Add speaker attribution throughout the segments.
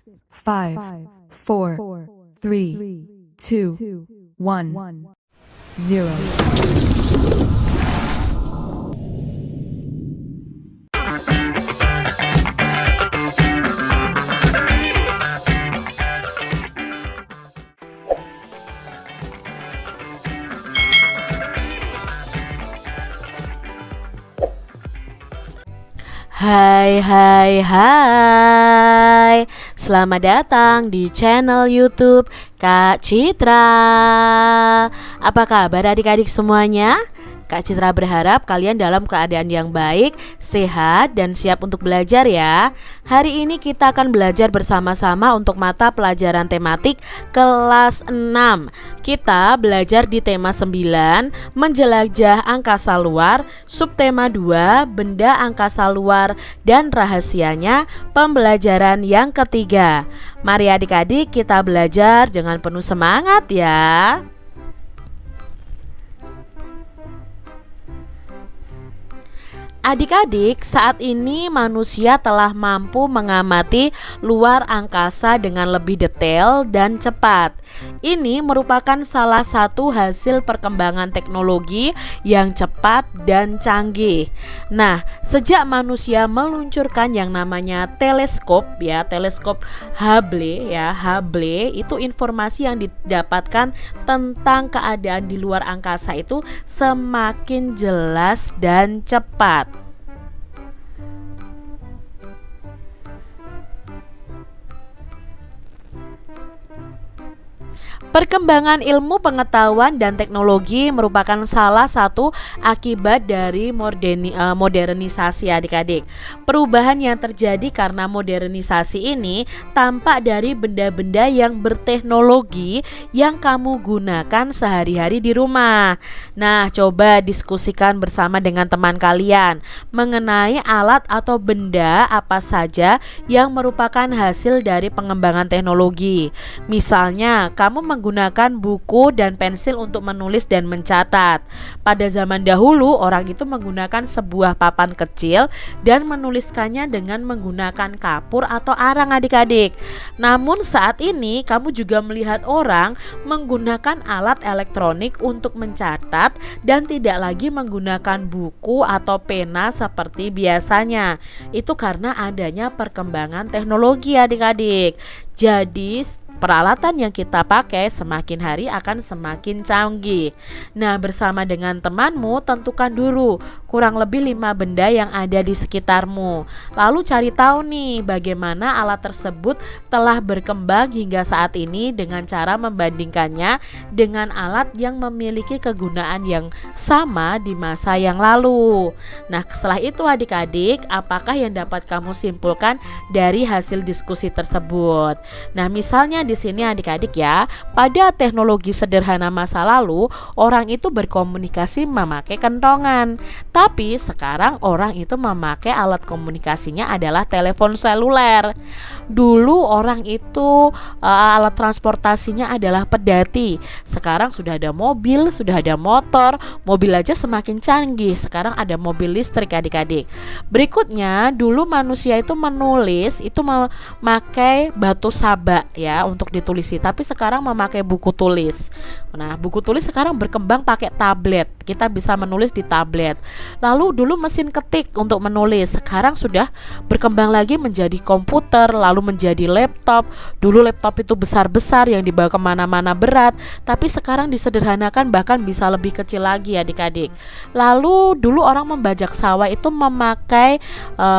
Speaker 1: 5, 4, 3, 2, 1, 0.
Speaker 2: Hai hai hai, selamat datang di channel YouTube Kak Citra. Apa kabar adik-adik semuanya? Kak Citra berharap kalian dalam keadaan yang baik, sehat, dan siap untuk belajar ya. Hari ini kita akan belajar bersama-sama untuk mata pelajaran tematik kelas 6. Kita belajar di tema 9, menjelajah angkasa luar, subtema 2, benda angkasa luar dan rahasianya, pembelajaran yang ketiga. Mari adik-adik kita belajar dengan penuh semangat ya. Adik-adik, saat ini manusia telah mampu mengamati luar angkasa dengan lebih detail dan cepat. Ini merupakan salah satu hasil perkembangan teknologi yang cepat dan canggih. Nah, sejak manusia meluncurkan yang namanya teleskop teleskop Hubble itu informasi yang didapatkan tentang keadaan di luar angkasa itu semakin jelas dan cepat. Perkembangan ilmu pengetahuan dan teknologi merupakan salah satu akibat dari modernisasi adik-adik. Perubahan yang terjadi karena modernisasi ini tampak dari benda-benda yang berteknologi yang kamu gunakan sehari-hari di rumah. Nah, coba diskusikan bersama dengan teman kalian mengenai alat atau benda apa saja yang merupakan hasil dari pengembangan teknologi. Misalnya, kamu menggunakan buku dan pensil untuk menulis dan mencatat. Pada zaman dahulu, orang itu menggunakan sebuah papan kecil dan menuliskannya dengan menggunakan kapur atau arang adik-adik. Namun saat ini kamu juga melihat orang menggunakan alat elektronik untuk mencatat dan tidak lagi menggunakan buku atau pena seperti biasanya. Itu karena adanya perkembangan teknologi adik-adik. Jadi peralatan yang kita pakai semakin hari akan semakin canggih. Nah, bersama dengan temanmu tentukan dulu kurang lebih 5 benda yang ada di sekitarmu. Lalu cari tahu nih bagaimana alat tersebut telah berkembang hingga saat ini dengan cara membandingkannya dengan alat yang memiliki kegunaan yang sama di masa yang lalu. Nah, setelah itu adik-adik, apakah yang dapat kamu simpulkan dari hasil diskusi tersebut? Nah, misalnya di sini adik-adik ya, pada teknologi sederhana masa lalu, orang itu berkomunikasi memakai kentongan. Tapi sekarang orang itu memakai alat komunikasinya adalah telepon seluler. Dulu orang itu alat transportasinya adalah pedati. Sekarang sudah ada mobil, sudah ada motor. Mobil aja semakin canggih. Sekarang ada mobil listrik adik-adik. Berikutnya, dulu manusia itu menulis itu memakai batu sabak ya untuk ditulisi, tapi sekarang memakai buku tulis. Nah, buku tulis sekarang berkembang pakai tablet. Kita bisa menulis di tablet. Lalu dulu mesin ketik untuk menulis, sekarang sudah berkembang lagi menjadi komputer, lalu menjadi laptop. Dulu laptop itu besar-besar yang dibawa kemana-mana berat, tapi sekarang disederhanakan bahkan bisa lebih kecil lagi adik-adik. Lalu dulu orang membajak sawah itu memakai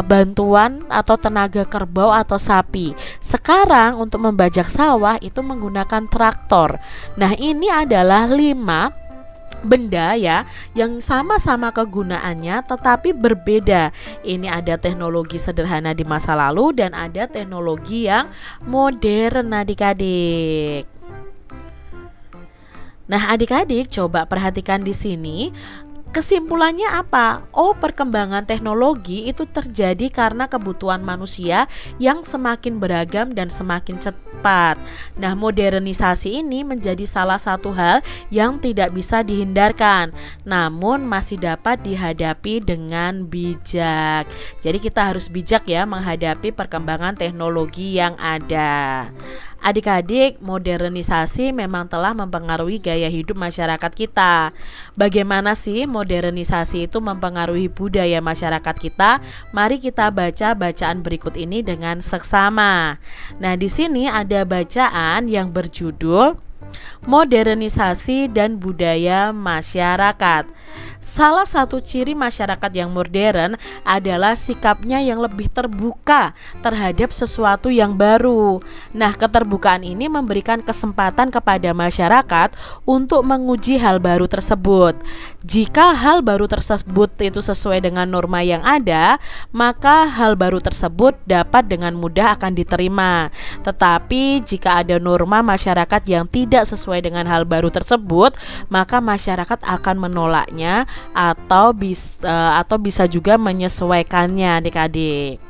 Speaker 2: bantuan atau tenaga kerbau atau sapi. Sekarang untuk membajak sawah itu menggunakan traktor. Nah, ini adalah 5 benda ya yang sama-sama kegunaannya tetapi berbeda. Ini ada teknologi sederhana di masa lalu dan ada teknologi yang modern adik-adik. Nah, adik-adik coba perhatikan di sini. Kesimpulannya apa? Oh, perkembangan teknologi itu terjadi karena kebutuhan manusia yang semakin beragam dan semakin cepat. Nah, modernisasi ini menjadi salah satu hal yang tidak bisa dihindarkan, namun masih dapat dihadapi dengan bijak. Jadi kita harus bijak ya menghadapi perkembangan teknologi yang ada. Adik-adik, modernisasi memang telah mempengaruhi gaya hidup masyarakat kita. Bagaimana sih modernisasi itu mempengaruhi budaya masyarakat kita? Mari kita baca bacaan berikut ini dengan seksama. Nah, di sini ada bacaan yang berjudul Modernisasi dan Budaya Masyarakat. Salah satu ciri masyarakat yang modern adalah sikapnya yang lebih terbuka terhadap sesuatu yang baru. Nah, keterbukaan ini memberikan kesempatan kepada masyarakat untuk menguji hal baru tersebut. Jika hal baru tersebut itu sesuai dengan norma yang ada, maka hal baru tersebut dapat dengan mudah akan diterima. Tetapi jika ada norma masyarakat yang tidak sesuai dengan hal baru tersebut, maka masyarakat akan menolaknya atau bisa juga menyesuaikannya, adik-adik.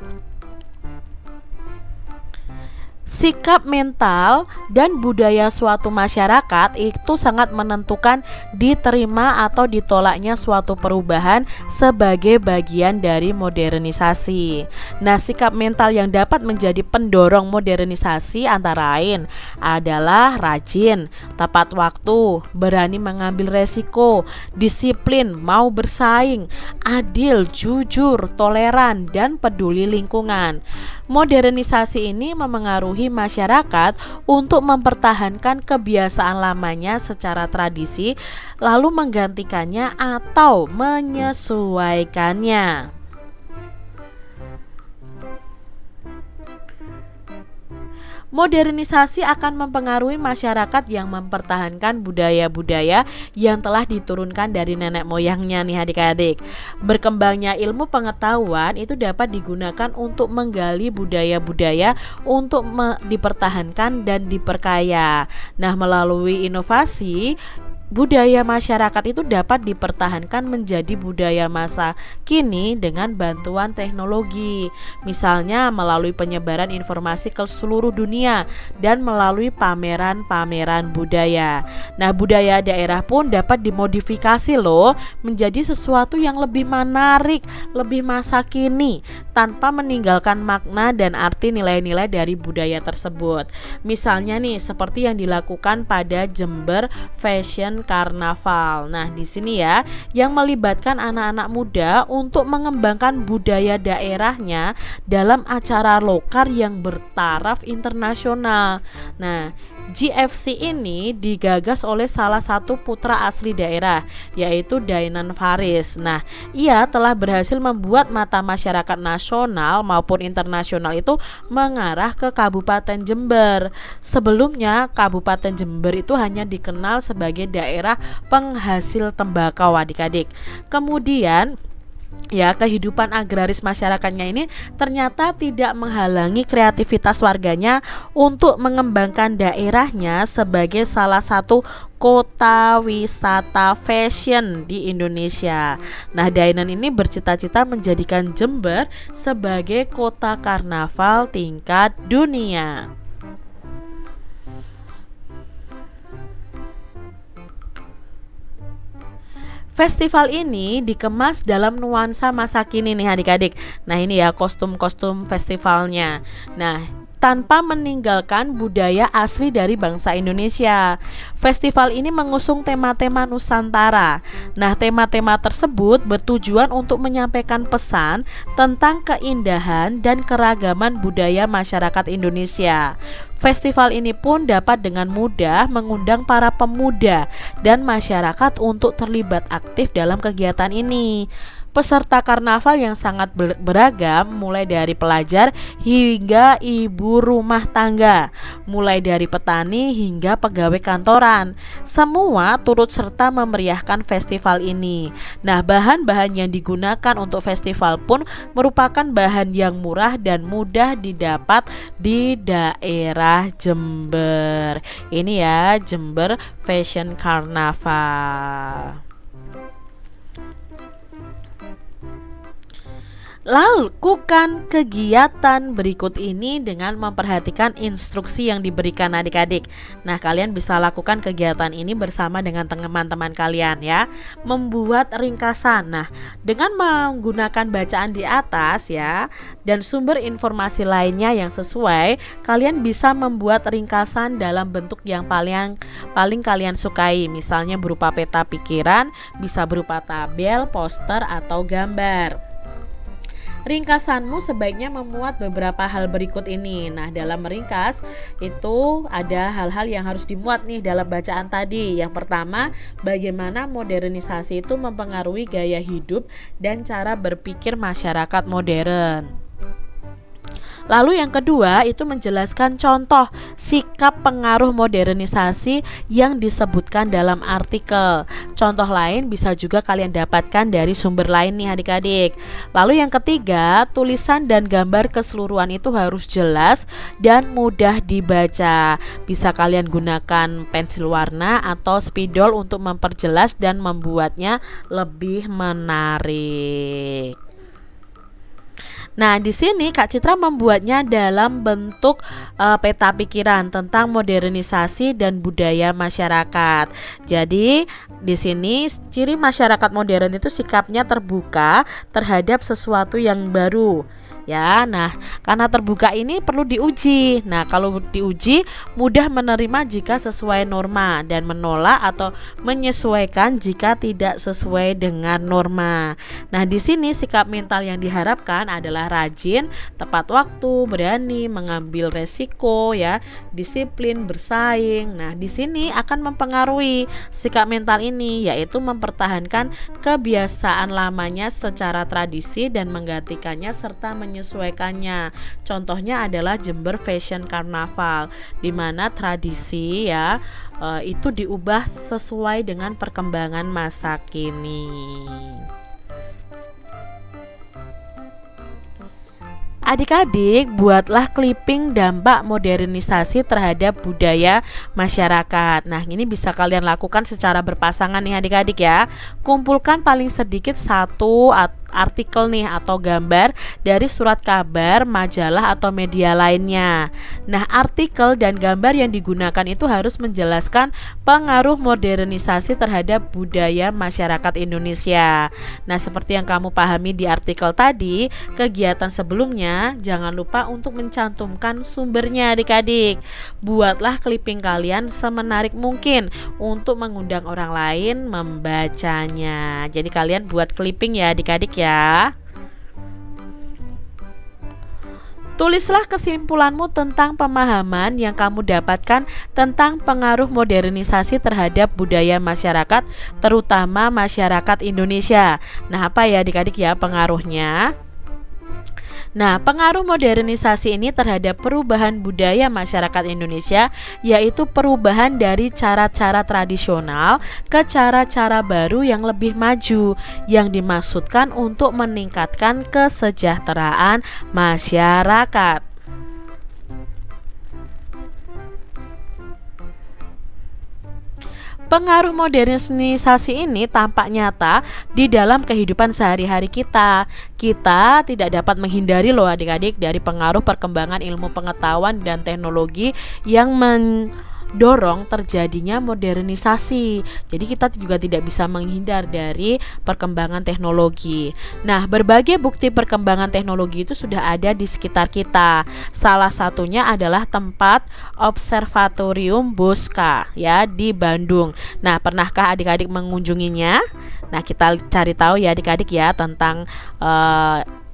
Speaker 2: Sikap mental dan budaya suatu masyarakat itu sangat menentukan diterima atau ditolaknya suatu perubahan sebagai bagian dari modernisasi. Nah, sikap mental yang dapat menjadi pendorong modernisasi antara lain adalah rajin, tepat waktu, berani mengambil resiko, disiplin, mau bersaing, adil, jujur, toleran, dan peduli lingkungan. Modernisasi ini memengaruhi masyarakat untuk mempertahankan kebiasaan lamanya secara tradisi, lalu menggantikannya atau menyesuaikannya. Modernisasi akan mempengaruhi masyarakat yang mempertahankan budaya-budaya yang telah diturunkan dari nenek moyangnya nih adik-adik. Berkembangnya ilmu pengetahuan itu dapat digunakan untuk menggali budaya-budaya untuk dipertahankan dan diperkaya. Nah, melalui inovasi, budaya masyarakat itu dapat dipertahankan menjadi budaya masa kini dengan bantuan teknologi, misalnya melalui penyebaran informasi ke seluruh dunia dan melalui pameran-pameran budaya. Nah, budaya daerah pun dapat dimodifikasi loh menjadi sesuatu yang lebih menarik, lebih masa kini tanpa meninggalkan makna dan arti nilai-nilai dari budaya tersebut. Misalnya nih seperti yang dilakukan pada Jember Fashion Karnaval. Nah, di sini ya yang melibatkan anak-anak muda untuk mengembangkan budaya daerahnya dalam acara lokal yang bertaraf internasional. Nah, GFC ini digagas oleh salah satu putra asli daerah, yaitu Dainan Faris. Nah, ia telah berhasil membuat mata masyarakat nasional maupun internasional itu mengarah ke Kabupaten Jember. Sebelumnya, Kabupaten Jember itu hanya dikenal sebagai daerah penghasil tembakau, adik-adik. Kemudian ya, kehidupan agraris masyarakatnya ini ternyata tidak menghalangi kreativitas warganya untuk mengembangkan daerahnya sebagai salah satu kota wisata fashion di Indonesia. Nah, Dainan ini bercita-cita menjadikan Jember sebagai kota karnaval tingkat dunia. Festival ini dikemas dalam nuansa masa kini nih adik-adik. Nah, ini ya kostum-kostum festivalnya. Nah, tanpa meninggalkan budaya asli dari bangsa Indonesia. Festival ini mengusung tema-tema Nusantara. Nah, tema-tema tersebut bertujuan untuk menyampaikan pesan tentang keindahan dan keragaman budaya masyarakat Indonesia. Festival ini pun dapat dengan mudah mengundang para pemuda dan masyarakat untuk terlibat aktif dalam kegiatan ini. Peserta karnaval yang sangat beragam, mulai dari pelajar hingga ibu rumah tangga, mulai dari petani hingga pegawai kantoran, semua turut serta memeriahkan festival ini. Nah, bahan-bahan yang digunakan untuk festival pun merupakan bahan yang murah dan mudah didapat di daerah Jember. Ini ya, Jember Fashion Carnaval. Lakukan kegiatan berikut ini dengan memperhatikan instruksi yang diberikan adik-adik. Nah, kalian bisa lakukan kegiatan ini bersama dengan teman-teman kalian ya. Membuat ringkasan. Nah, dengan menggunakan bacaan di atas ya dan sumber informasi lainnya yang sesuai, kalian bisa membuat ringkasan dalam bentuk yang paling kalian sukai. Misalnya berupa peta pikiran, bisa berupa tabel, poster atau gambar. Ringkasanmu sebaiknya memuat beberapa hal berikut ini. Nah, dalam meringkas itu ada hal-hal yang harus dimuat nih dalam bacaan tadi. Yang pertama, bagaimana modernisasi itu mempengaruhi gaya hidup dan cara berpikir masyarakat modern. Lalu yang kedua itu menjelaskan contoh sikap pengaruh modernisasi yang disebutkan dalam artikel. Contoh lain bisa juga kalian dapatkan dari sumber lain nih adik-adik. Lalu yang ketiga, tulisan dan gambar keseluruhan itu harus jelas dan mudah dibaca. Bisa kalian gunakan pensil warna atau spidol untuk memperjelas dan membuatnya lebih menarik. Nah, di sini Kak Citra membuatnya dalam bentuk peta pikiran tentang modernisasi dan budaya masyarakat. Jadi, di sini ciri masyarakat modern itu sikapnya terbuka terhadap sesuatu yang baru. Ya, nah karena terbuka ini perlu diuji. Nah, kalau diuji mudah menerima jika sesuai norma dan menolak atau menyesuaikan jika tidak sesuai dengan norma. Nah, di sini sikap mental yang diharapkan adalah rajin, tepat waktu, berani mengambil resiko ya, disiplin, bersaing. Nah, di sini akan mempengaruhi sikap mental ini, yaitu mempertahankan kebiasaan lamanya secara tradisi dan menggantikannya serta menyesuaikannya. Contohnya adalah Jember Fashion Carnaval, di mana tradisi ya itu diubah sesuai dengan perkembangan masa kini. Adik-adik, buatlah clipping dampak modernisasi terhadap budaya masyarakat. Nah, ini bisa kalian lakukan secara berpasangan nih adik-adik ya. Kumpulkan paling sedikit satu artikel nih atau gambar dari surat kabar, majalah atau media lainnya. Nah, artikel dan gambar yang digunakan itu harus menjelaskan pengaruh modernisasi terhadap budaya masyarakat Indonesia. Nah, seperti yang kamu pahami di artikel tadi, kegiatan sebelumnya jangan lupa untuk mencantumkan sumbernya adik-adik. Buatlah clipping kalian semenarik mungkin untuk mengundang orang lain membacanya. Jadi kalian buat clipping ya adik-adik ya. Tulislah kesimpulanmu tentang pemahaman yang kamu dapatkan tentang pengaruh modernisasi terhadap budaya masyarakat, terutama masyarakat Indonesia. Nah, apa ya adik-adik ya pengaruhnya? Nah, pengaruh modernisasi ini terhadap perubahan budaya masyarakat Indonesia yaitu perubahan dari cara-cara tradisional ke cara-cara baru yang lebih maju yang dimaksudkan untuk meningkatkan kesejahteraan masyarakat. Pengaruh modernisasi ini tampak nyata di dalam kehidupan sehari-hari kita. Kita tidak dapat menghindari loh adik-adik dari pengaruh perkembangan ilmu pengetahuan dan teknologi yang mendorong terjadinya modernisasi. Jadi kita juga tidak bisa menghindar dari perkembangan teknologi. Nah, berbagai bukti perkembangan teknologi itu sudah ada di sekitar kita. Salah satunya adalah tempat Observatorium Bosca ya di Bandung. Nah, pernahkah adik-adik mengunjunginya? Nah, kita cari tahu ya adik-adik ya tentang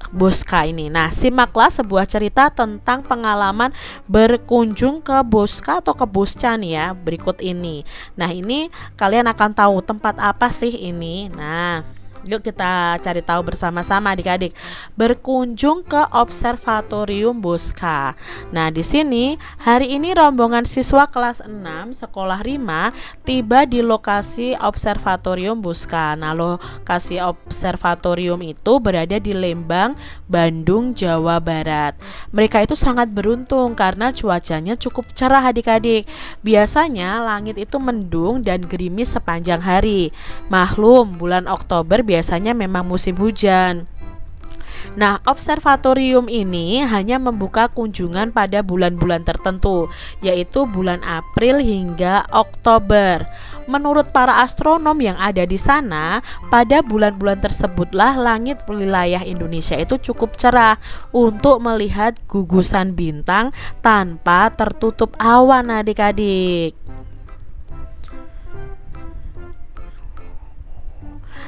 Speaker 2: Bosca ini. Nah, simaklah sebuah cerita tentang pengalaman berkunjung ke Bosca atau ke Bosca nih ya, berikut ini. Nah, ini kalian akan tahu tempat apa sih ini. Nah, yuk kita cari tahu bersama-sama adik-adik. Berkunjung ke Observatorium Bosca. Nah, di sini hari ini rombongan siswa kelas 6 sekolah Rima tiba di lokasi Observatorium Bosca. Nah, lokasi observatorium itu berada di Lembang, Bandung, Jawa Barat. Mereka itu sangat beruntung karena cuacanya cukup cerah adik-adik. Biasanya langit itu mendung dan gerimis sepanjang hari. Maklum, bulan Oktober biasanya memang musim hujan. Nah, observatorium ini hanya membuka kunjungan pada bulan-bulan tertentu, yaitu bulan April hingga Oktober. Menurut para astronom yang ada di sana, pada bulan-bulan tersebutlah langit wilayah Indonesia itu cukup cerah untuk melihat gugusan bintang tanpa tertutup awan, adik-adik.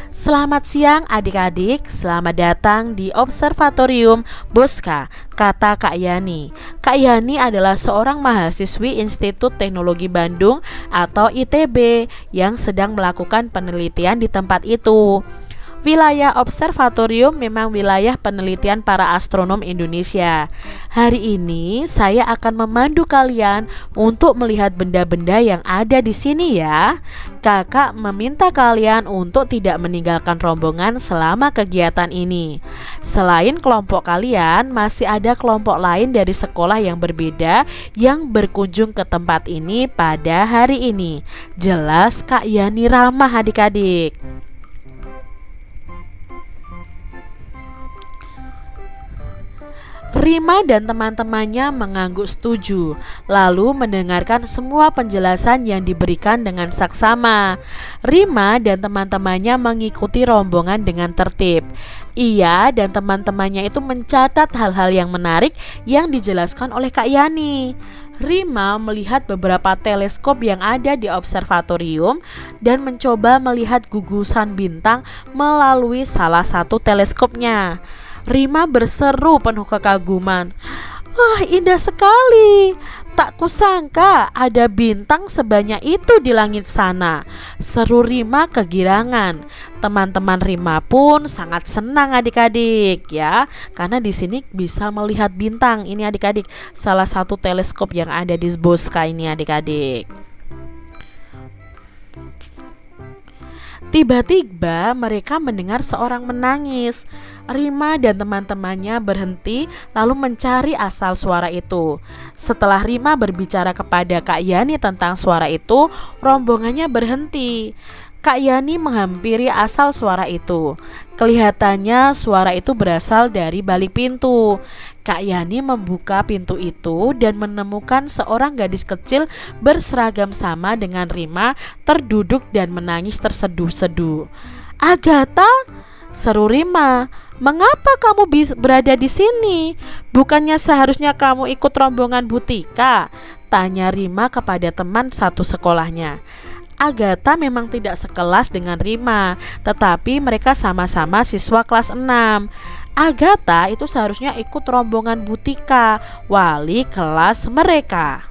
Speaker 2: Selamat siang adik-adik, selamat datang di Observatorium Bosca, kata Kak Yani. Kak Yani adalah seorang mahasiswi Institut Teknologi Bandung atau ITB yang sedang melakukan penelitian di tempat itu. Wilayah observatorium memang wilayah penelitian para astronom Indonesia. Hari ini saya akan memandu kalian untuk melihat benda-benda yang ada di sini ya. Kakak meminta kalian untuk tidak meninggalkan rombongan selama kegiatan ini. Selain kelompok kalian, masih ada kelompok lain dari sekolah yang berbeda yang berkunjung ke tempat ini pada hari ini. Jelas Kak Yani ramah adik-adik. Rima dan teman-temannya mengangguk setuju, lalu mendengarkan semua penjelasan yang diberikan dengan saksama. Rima dan teman-temannya mengikuti rombongan dengan tertib. Ia dan teman-temannya itu mencatat hal-hal yang menarik yang dijelaskan oleh Kak Yani. Rima melihat beberapa teleskop yang ada di observatorium dan mencoba melihat gugusan bintang melalui salah satu teleskopnya. Rima berseru penuh kekaguman. Wah, indah sekali. Tak kusangka ada bintang sebanyak itu di langit sana. Seru Rima kegirangan. Teman-teman Rima pun sangat senang adik-adik ya, karena di sini bisa melihat bintang. Ini adik-adik, salah satu teleskop yang ada di Bosca ini adik-adik. Tiba-tiba mereka mendengar seorang menangis. Rima dan teman-temannya berhenti lalu mencari asal suara itu. Setelah Rima berbicara kepada Kak Yani tentang suara itu, rombongannya berhenti. Kak Yani menghampiri asal suara itu. Kelihatannya suara itu berasal dari balik pintu. Kak Yani membuka pintu itu dan menemukan seorang gadis kecil berseragam sama dengan Rima terduduk dan menangis terseduh-seduh. Agatha, seru Rima. Mengapa kamu berada di sini? Bukannya seharusnya kamu ikut rombongan Butika? Tanya Rima kepada teman satu sekolahnya. Agatha memang tidak sekelas dengan Rima, tetapi mereka sama-sama siswa kelas 6. Agatha itu seharusnya ikut rombongan Butika, wali kelas mereka.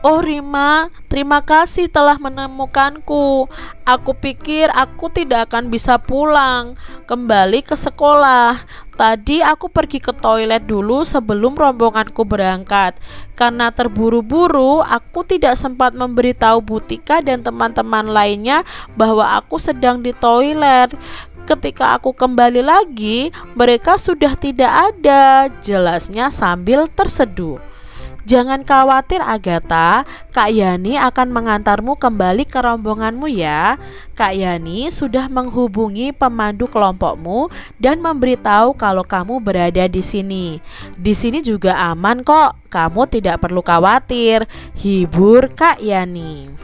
Speaker 2: Oh Rima, terima kasih telah menemukanku. Aku pikir aku tidak akan bisa pulang kembali ke sekolah. Tadi aku pergi ke toilet dulu sebelum rombonganku berangkat. Karena terburu-buru, aku tidak sempat memberitahu Butika dan teman-teman lainnya bahwa aku sedang di toilet. Ketika aku kembali lagi, mereka sudah tidak ada, jelasnya sambil terseduh. Jangan khawatir Agatha, Kak Yani akan mengantarmu kembali ke rombonganmu ya. Kak Yani sudah menghubungi pemandu kelompokmu dan memberitahu kalau kamu berada di sini. Di sini juga aman kok, kamu tidak perlu khawatir, hibur Kak Yani.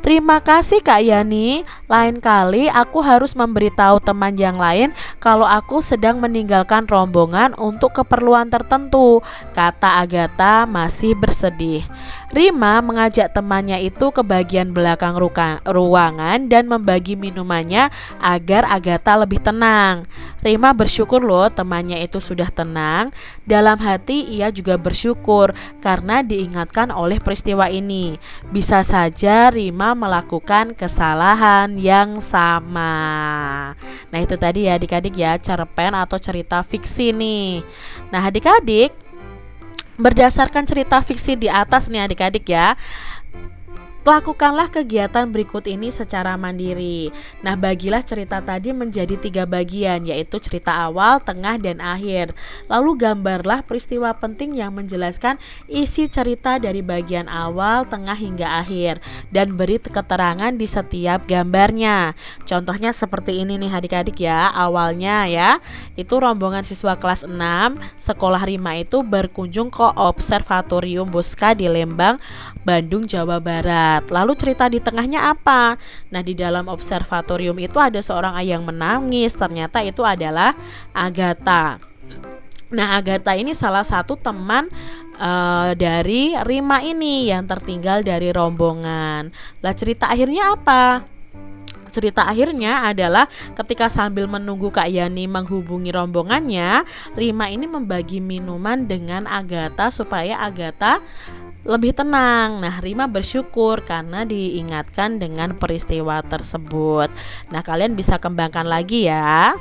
Speaker 2: Terima kasih Kak Yani. Lain kali aku harus memberitahu teman yang lain kalau aku sedang meninggalkan rombongan untuk keperluan tertentu, kata Agatha masih bersedih. Rima mengajak temannya itu ke bagian belakang ruangan dan membagi minumannya agar Agatha lebih tenang. Rima bersyukur loh temannya itu sudah tenang. Dalam hati ia juga bersyukur karena diingatkan oleh peristiwa ini. Bisa saja Rima melakukan kesalahan yang sama. Nah itu tadi ya adik-adik ya, cerpen atau cerita fiksi nih. Nah adik-adik, berdasarkan cerita fiksi di atas nih adik-adik ya, Lakukanlah kegiatan berikut ini secara mandiri. Nah, bagilah cerita tadi menjadi 3 bagian, yaitu cerita awal, tengah, dan akhir. Lalu gambarlah peristiwa penting yang menjelaskan isi cerita dari bagian awal, tengah, hingga akhir, dan beri keterangan di setiap gambarnya. Contohnya seperti ini nih adik-adik ya. Awalnya ya, itu rombongan siswa kelas 6 sekolah Rima itu berkunjung ke Observatorium Bosca di Lembang, Bandung, Jawa Barat. Lalu cerita di tengahnya apa? Nah, di dalam observatorium itu ada seorang ayah yang menangis. Ternyata itu adalah Agatha. Nah, Agatha ini salah satu teman dari Rima ini yang tertinggal dari rombongan. Lah, cerita akhirnya apa? Cerita akhirnya adalah ketika sambil menunggu Kak Yani menghubungi rombongannya, Rima ini membagi minuman dengan Agatha supaya Agatha lebih tenang. Nah, Rima bersyukur karena diingatkan dengan peristiwa tersebut. Nah, kalian bisa kembangkan lagi ya.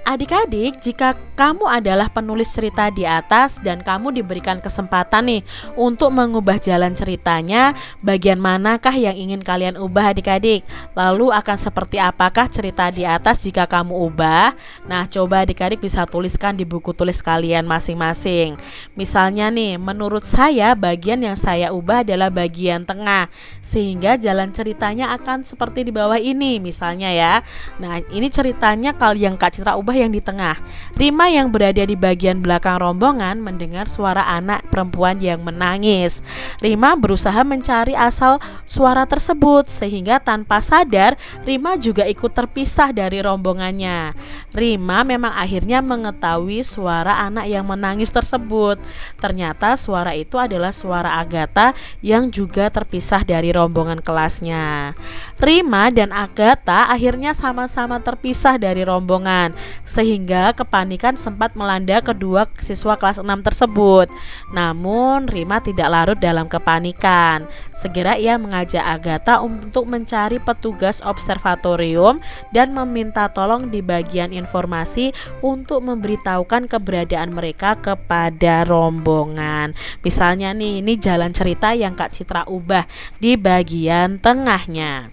Speaker 2: Adik-adik, jika kamu adalah penulis cerita di atas dan kamu diberikan kesempatan nih untuk mengubah jalan ceritanya, bagian manakah yang ingin kalian ubah adik-adik? Lalu akan seperti apakah cerita di atas jika kamu ubah? Nah, coba adik-adik bisa tuliskan di buku tulis kalian masing-masing. Misalnya nih, menurut saya bagian yang saya ubah adalah bagian tengah, sehingga jalan ceritanya akan seperti di bawah ini misalnya ya. Nah, ini ceritanya kalau yang Kak Citra ubah yang di tengah. Rima yang berada di bagian belakang rombongan mendengar suara anak perempuan yang menangis. Rima berusaha mencari asal suara tersebut, sehingga tanpa sadar Rima juga ikut terpisah dari rombongannya. Rima memang akhirnya mengetahui suara anak yang menangis tersebut. Ternyata suara itu adalah suara Agatha yang juga terpisah dari rombongan kelasnya. Rima dan Agatha akhirnya sama-sama terpisah dari rombongan, sehingga kepanikan sempat melanda kedua siswa kelas 6 tersebut. Namun Rima tidak larut dalam kepanikan. Segera ia mengajak Agatha untuk mencari petugas observatorium dan meminta tolong di bagian informasi untuk memberitahukan keberadaan mereka kepada rombongan. Misalnya nih, ini jalan cerita yang Kak Citra ubah di bagian tengahnya.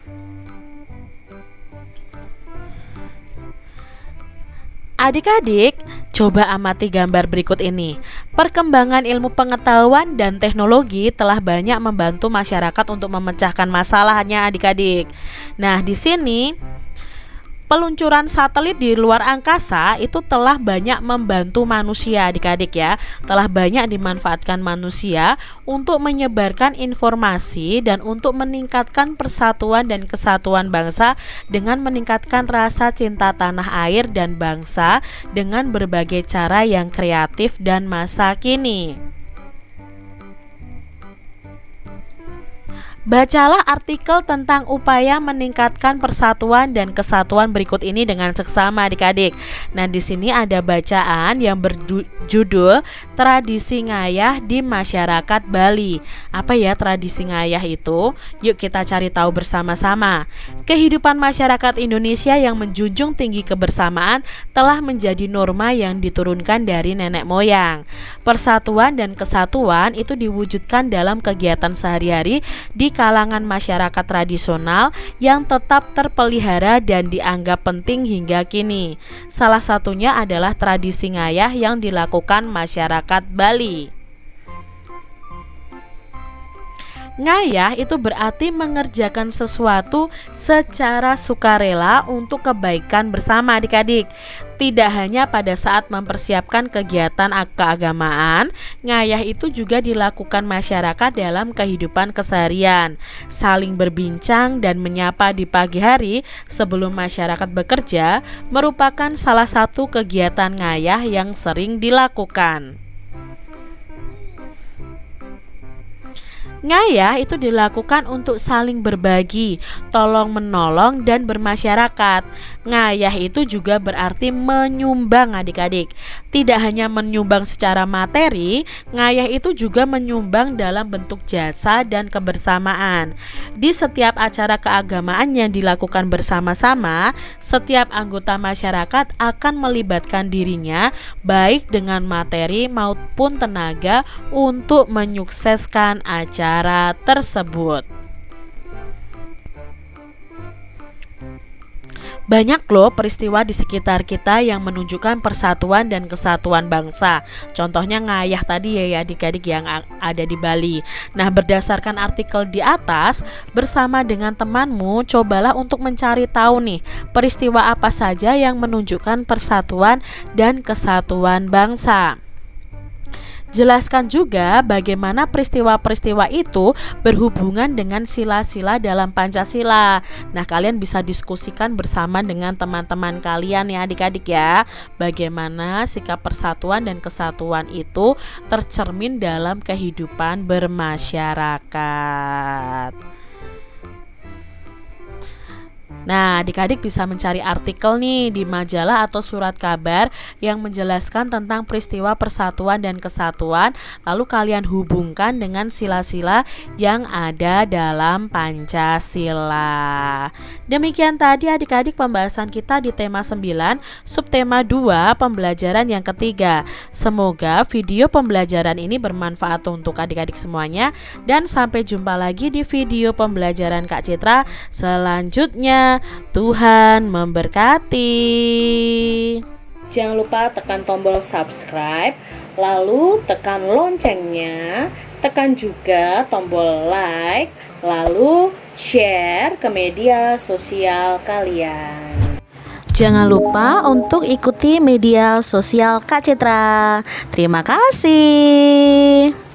Speaker 2: Adik-adik, coba amati gambar berikut ini. Perkembangan ilmu pengetahuan dan teknologi telah banyak membantu masyarakat untuk memecahkan masalahnya adik-adik. Nah, di sini peluncuran satelit di luar angkasa itu telah banyak membantu manusia adik-adik ya. Telah banyak dimanfaatkan manusia untuk menyebarkan informasi dan untuk meningkatkan persatuan dan kesatuan bangsa dengan meningkatkan rasa cinta tanah air dan bangsa dengan berbagai cara yang kreatif dan masa kini. Bacalah artikel tentang upaya meningkatkan persatuan dan kesatuan berikut ini dengan seksama adik-adik. Nah, di sini ada bacaan yang berjudul Tradisi Ngayah di Masyarakat Bali. Apa ya tradisi ngayah itu? Yuk kita cari tahu bersama-sama. Kehidupan masyarakat Indonesia yang menjunjung tinggi kebersamaan telah menjadi norma yang diturunkan dari nenek moyang. Persatuan dan kesatuan itu diwujudkan dalam kegiatan sehari-hari di kalangan masyarakat tradisional yang tetap terpelihara dan dianggap penting hingga kini. Salah satunya adalah tradisi ngayah yang dilakukan masyarakat Bali. Ngayah itu berarti mengerjakan sesuatu secara sukarela untuk kebaikan bersama adik-adik. Tidak hanya pada saat mempersiapkan kegiatan keagamaan, ngayah itu juga dilakukan masyarakat dalam kehidupan keseharian. Saling berbincang dan menyapa di pagi hari sebelum masyarakat bekerja merupakan salah satu kegiatan ngayah yang sering dilakukan. Ngayah itu dilakukan untuk saling berbagi, tolong-menolong, dan bermasyarakat. Ngayah itu juga berarti menyumbang adik-adik. Tidak hanya menyumbang secara materi, ngayah itu juga menyumbang dalam bentuk jasa dan kebersamaan. Di setiap acara keagamaan yang dilakukan bersama-sama, setiap anggota masyarakat akan melibatkan dirinya baik dengan materi maupun tenaga untuk menyukseskan acara tersebut. Banyak loh peristiwa di sekitar kita yang menunjukkan persatuan dan kesatuan bangsa. Contohnya ngayah tadi ya adik-adik yang ada di Bali. Nah, berdasarkan artikel di atas, bersama dengan temanmu cobalah untuk mencari tahu nih peristiwa apa saja yang menunjukkan persatuan dan kesatuan bangsa. Jelaskan juga bagaimana peristiwa-peristiwa itu berhubungan dengan sila-sila dalam Pancasila. Nah, kalian bisa diskusikan bersama dengan teman-teman kalian ya adik-adik ya. Bagaimana sikap persatuan dan kesatuan itu tercermin dalam kehidupan bermasyarakat. Nah, adik-adik bisa mencari artikel nih di majalah atau surat kabar yang menjelaskan tentang peristiwa persatuan dan kesatuan, lalu kalian hubungkan dengan sila-sila yang ada dalam Pancasila. Demikian tadi adik-adik pembahasan kita di tema 9, subtema 2, pembelajaran yang ketiga. Semoga video pembelajaran ini bermanfaat untuk adik-adik semuanya, dan sampai jumpa lagi di video pembelajaran Kak Citra selanjutnya. Tuhan memberkati. Jangan lupa tekan tombol subscribe, lalu tekan loncengnya, tekan juga tombol like, lalu share ke media sosial kalian. Jangan lupa untuk ikuti media sosial Kak Citra. Terima kasih.